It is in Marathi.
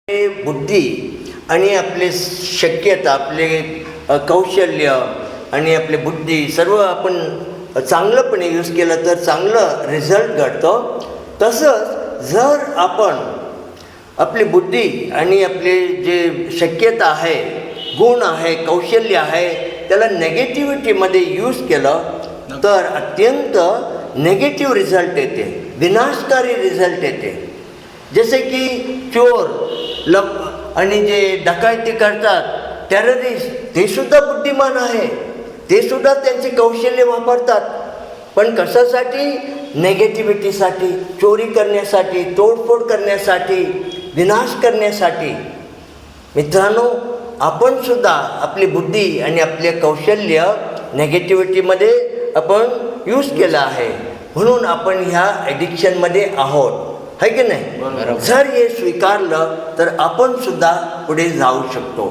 बुद्धी आणि आपले शक्यता, आपले कौशल्य आणि आपले बुद्धी सर्व आपण चांगलंपणे यूज केलं तर चांगलं रिझल्ट घडतो. तसंच जर आपण आपली बुद्धी आणि आपले जे शक्यता आहे, गुण आहे, कौशल्य आहे, त्याला नेगेटिव्हिटीमध्ये यूज केलं तर अत्यंत नेगेटिव्ह रिझल्ट येते, विनाशकारी रिझल्ट येते. जसे की चोर आणि जे डकायती करतात, टेररिस्ट, ते सुद्धा बुद्धिमान आहे, ते सुद्धा त्यांचे कौशल्य वापरतात. पण कशासाठी? नेगेटिव्हिटीसाठी, चोरी करण्यासाठी, तोडफोड करण्यासाठी, विनाश करण्यासाठी. मित्रांनो, आपण सुद्धा आपली बुद्धी आणि आपले कौशल्य नेगेटिव्हिटीमध्ये आपण यूज केलं आहे, म्हणून आपण ह्या ॲडिक्शनमध्ये आहोत, है की नाही? जर हे स्वीकारलं तर आपण सुद्धा पुढे जाऊ शकतो.